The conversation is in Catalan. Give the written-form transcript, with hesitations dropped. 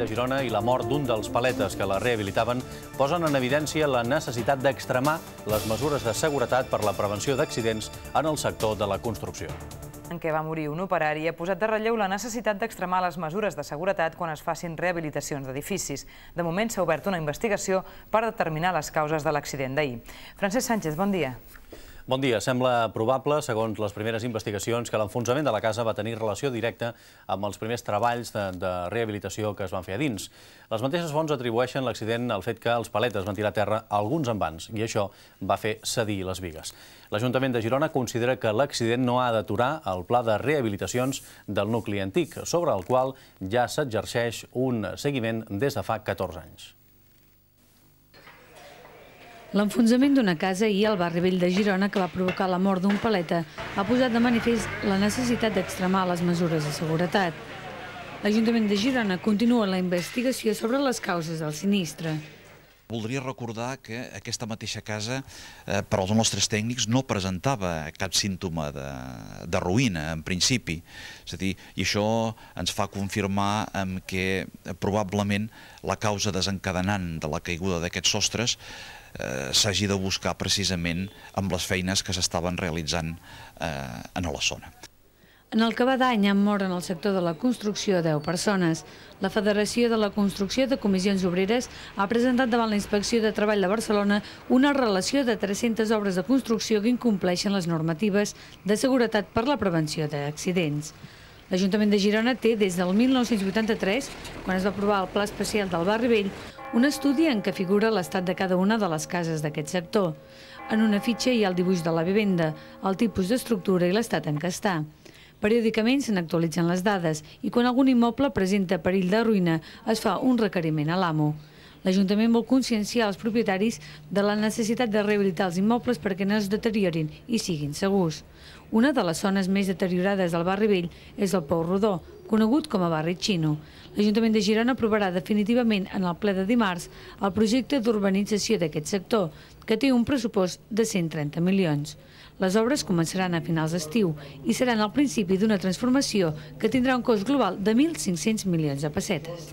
de Girona i la mort d'un dels paletes que la rehabilitaven posen en evidència la necessitat d'extremar les mesures de seguretat per la prevenció d'accidents en el sector de la construcció. En què va morir un operari ha posat de relleu la necessitat d'extremar les mesures de seguretat quan es facin rehabilitacions d'edificis. De moment s'ha obert una investigació per determinar les causes de l'accident d'ahir. Francesc Sánchez, bon dia. Bon dia. Sembla probable, segons les primeres investigacions, que l'enfonsament de la casa va tenir relació directa amb els primers treballs de rehabilitació que es van fer a dins. Les mateixes fonts atribueixen l'accident al fet que els paletes van tirar a terra alguns envans i això va fer cedir les bigues. L'Ajuntament de Girona considera que l'accident no ha d'aturar el pla de rehabilitacions del nucli antic, sobre el qual ja s'exerceix un seguiment des de fa 14 anys. L'enfonsament d'una casa ahir al barri vell de Girona, que va provocar la mort d'un paleta, ha posat de manifest la necessitat d'extremar les mesures de seguretat. L'Ajuntament de Girona continua la investigació sobre les causes del sinistre. Voldria recordar que aquesta mateixa casa, per als nostres tècnics, no presentava cap símptoma de ruïna, en principi. És a dir, i això ens fa confirmar que probablement la causa desencadenant de la caiguda d'aquests sostres s'hagi de buscar precisament amb les feines que s'estaven realitzant a la zona. En el que va d'any han mort en el sector de la construcció 10 persones. La Federació de la Construcció de Comissions Obreres ha presentat davant la Inspecció de Treball de Barcelona una relació de 300 obres de construcció que incompleixen les normatives de seguretat per la prevenció d'accidents. L'Ajuntament de Girona té des del 1983, quan es va aprovar el Pla Especial del Barri Vell, un estudi en què figura l'estat de cada una de les cases d'aquest sector. En una fitxa hi ha el dibuix de la vivenda, el tipus d'estructura i l'estat en què està. Periòdicament se n'actualitzen les dades i quan algun immoble presenta perill de ruïna es fa un requeriment a l'amo. L'Ajuntament vol conscienciar els propietaris de la necessitat de rehabilitar els immobles perquè no es deteriorin i siguin segurs. Una de les zones més deteriorades del barri vell és el Pou Rodó, conegut com a barri xino. L'Ajuntament de Girona aprovarà definitivament en el ple de dimarts el projecte d'urbanització d'aquest sector, que té un pressupost de 130 milions. Les obres començaran a finals d'estiu i seran el principi d'una transformació que tindrà un cost global de 1.500 milions de pessetes.